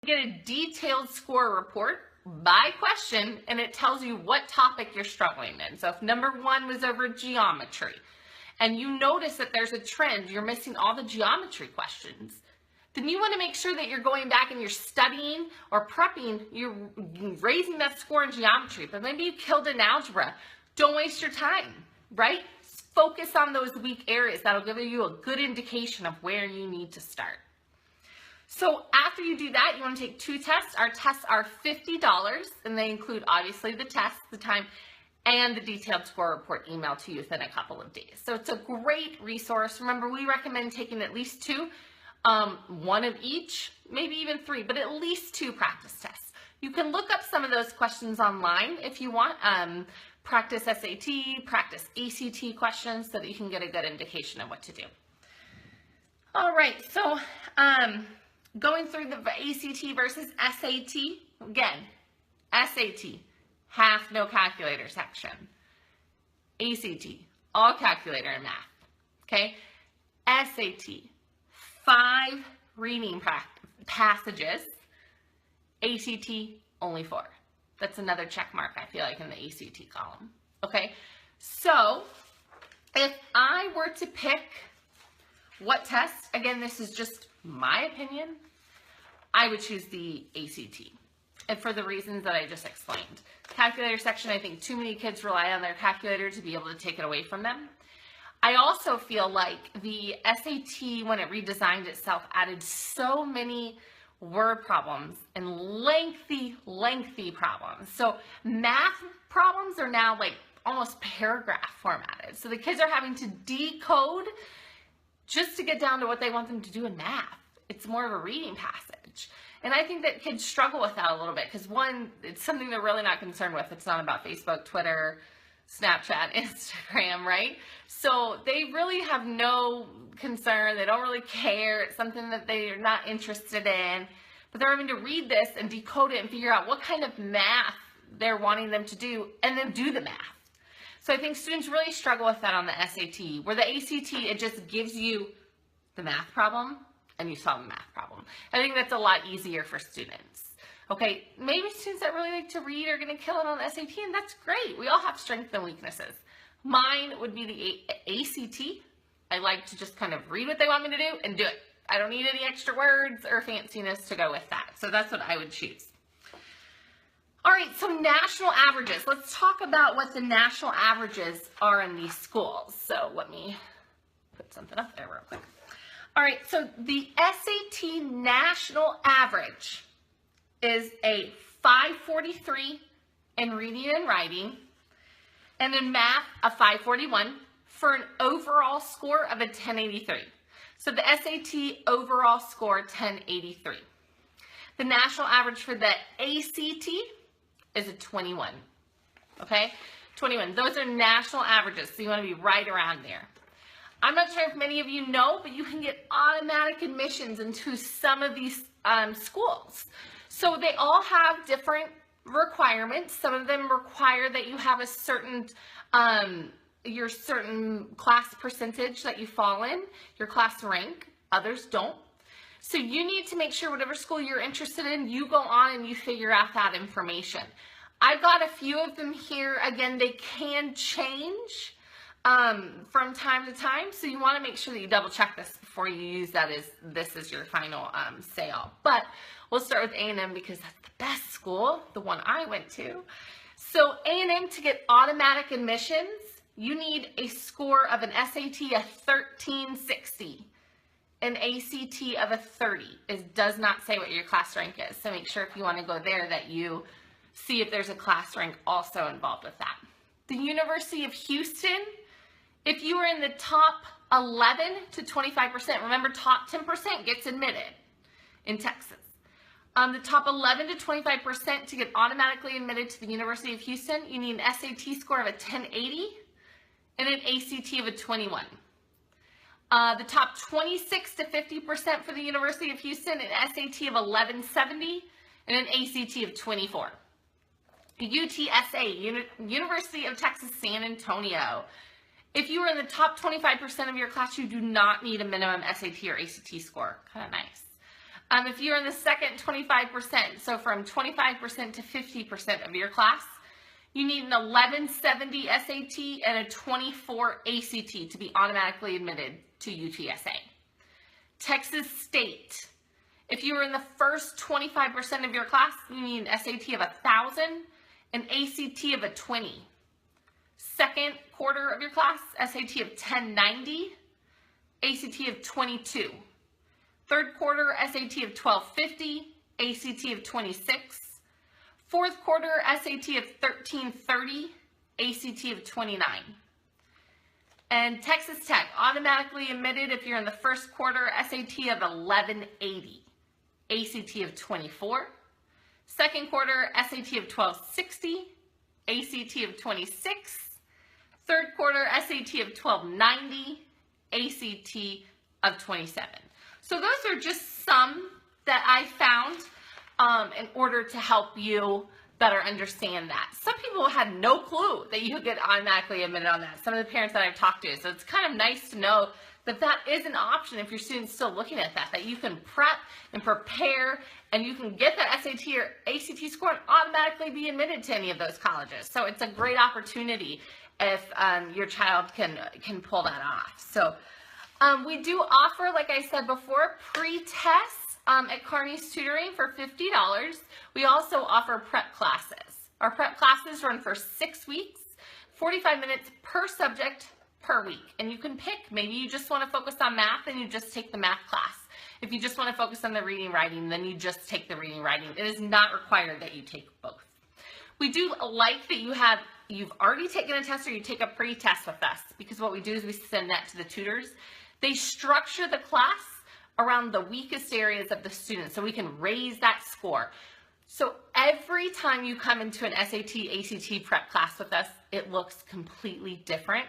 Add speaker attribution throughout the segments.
Speaker 1: Get a detailed score report by question, and it tells you what topic you're struggling in. So if number 1 was over geometry, and you notice that there's a trend, you're missing all the geometry questions, then you want to make sure that you're going back and you're studying or prepping, you're raising that score in geometry, but maybe you killed in algebra. Don't waste your time, right? Focus on those weak areas. That'll give you a good indication of where you need to start. So after you do that, you want to take 2 tests. Our tests are $50, and they include obviously the test, the time, and the detailed score report emailed to you within a couple of days. So it's a great resource. Remember, we recommend taking at least 2, 1 of each, maybe even 3, but at least 2 practice tests. You can look up some of those questions online if you want. Practice SAT, practice ACT questions so that you can get a good indication of what to do. All right, so going through the ACT versus SAT, again, SAT, half no calculator section. ACT, all calculator and math, okay? SAT, 5 reading passages. ACT, only 4. That's another check mark, I feel like, in the ACT column, okay? So if I were to pick what test, again, this is just my opinion, I would choose the ACT. And for the reasons that I just explained. Calculator section, I think too many kids rely on their calculator to be able to take it away from them. I also feel like the SAT, when it redesigned itself, added so many word problems and lengthy problems. So math problems are now like almost paragraph formatted. So the kids are having to decode just to get down to what they want them to do in math. It's more of a reading passage. And I think that kids struggle with that a little bit because, one, it's something they're really not concerned with. It's not about Facebook, Twitter, Snapchat, Instagram, right? So they really have no concern. They don't really care. It's something that they're not interested in. But they're having to read this and decode it and figure out what kind of math they're wanting them to do and then do the math. So I think students really struggle with that on the SAT, where the ACT, it just gives you the math problem and you solve the math problem. I think that's a lot easier for students. Okay, maybe students that really like to read are going to kill it on the SAT, and that's great. We all have strengths and weaknesses. Mine would be the ACT. I like to just kind of read what they want me to do and do it. I don't need any extra words or fanciness to go with that. So that's what I would choose. All right, so national averages. Let's talk about what the national averages are in these schools. So let me put something up there real quick. All right, so the SAT national average is a 543 in reading and writing, and in math, a 541 for an overall score of a 1083. So the SAT overall score, 1083. The national average for the ACT is a 21, okay? 21, those are national averages, so you wanna be right around there. I'm not sure if many of you know, but you can get automatic admissions into some of these schools. So they all have different requirements. Some of them require that you have a certain, your certain class percentage that you fall in, your class rank. Others don't. So you need to make sure whatever school you're interested in, you go on and you figure out that information. I've got a few of them here. Again, they can change from time to time, so you want to make sure that you double check this before you use that as this is your final say-all. But we'll start with A&M because that's the best school, the one I went to. So A&M, to get automatic admissions, you need a score of an SAT of 1360, an ACT of a 30. It does not say what your class rank is, so make sure if you want to go there that you see if there's a class rank also involved with that. The University of Houston, if you were in the top 11 to 25%, remember top 10% gets admitted in Texas. The top 11 to 25% to get automatically admitted to the University of Houston, you need an SAT score of a 1080 and an ACT of a 21. The top 26 to 50% for the University of Houston, an SAT of 1170 and an ACT of 24. UTSA, University of Texas San Antonio. If you are in the top 25% of your class, you do not need a minimum SAT or ACT score. Kind of nice. If you're in the second 25%, so from 25% to 50% of your class, you need an 1170 SAT and a 24 ACT to be automatically admitted to UTSA. Texas State, if you were in the first 25% of your class, you need an SAT of 1,000, an ACT of a 20. Second quarter of your class, SAT of 1090, ACT of 22. Third quarter, SAT of 1250, ACT of 26. Fourth quarter, SAT of 1330, ACT of 29. And Texas Tech, automatically admitted if you're in the first quarter, SAT of 1180, ACT of 24. Second quarter, SAT of 1260, ACT of 26. Third quarter, SAT of 1290, ACT of 27. So those are just some that I found in order to help you better understand that. Some people had no clue that you could get automatically admitted on that. Some of the parents that I've talked to. So it's kind of nice to know that that is an option if your student's still looking at that you can prep and prepare and you can get that SAT or ACT score and automatically be admitted to any of those colleges. So it's a great opportunity if your child can pull that off. So we do offer, like I said before, pre-tests at Kearney's Tutoring for $50. We also offer prep classes. Our prep classes run for 6 weeks, 45 minutes per subject per week. And you can pick, maybe you just want to focus on math and you just take the math class. If you just want to focus on the reading writing, then you just take the reading writing. It is not required that you take both. We do like that you've already taken a test or you take a pre-test with us, because what we do is we send that to the tutors. They structure the class around the weakest areas of the student so we can raise that score. So every time you come into an SAT, ACT prep class with us, it looks completely different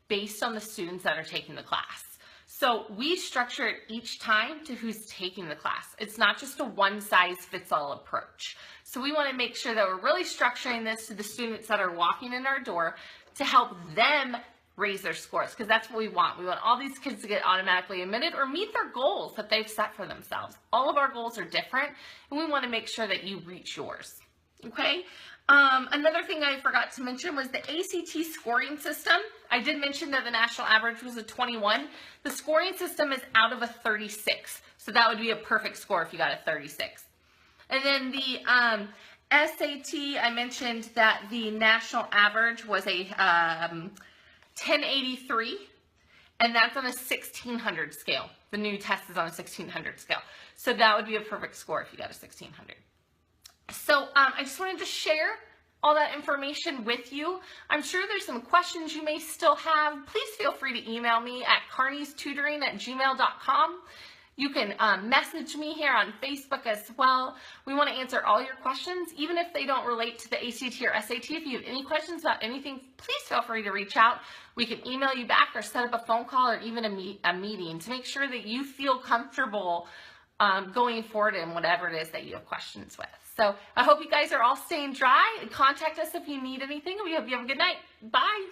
Speaker 1: based on the students that are taking the class. So we structure it each time to who's taking the class. It's not just a one-size-fits-all approach. So we want to make sure that we're really structuring this to the students that are walking in our door to help them raise their scores, because that's what we want. We want all these kids to get automatically admitted or meet their goals that they've set for themselves. All of our goals are different, and we want to make sure that you reach yours. Okay? Another thing I forgot to mention was the ACT scoring system. I did mention that the national average was a 21. The scoring system is out of a 36, so that would be a perfect score if you got a 36. And then the SAT, I mentioned that the national average was a 1083, and that's on a 1600 scale. The new test is on a 1600 scale. So that would be a perfect score if you got a 1600. So I just wanted to share all that information with you. I'm sure there's some questions you may still have. Please feel free to email me at carneystutoring@gmail.com. You can message me here on Facebook as well. We want to answer all your questions, even if they don't relate to the ACT or SAT. If you have any questions about anything, please feel free to reach out. We can email you back or set up a phone call or even a meeting to make sure that you feel comfortable going forward in whatever it is that you have questions with. So I hope you guys are all staying dry. Contact us if you need anything. We hope you have a good night. Bye.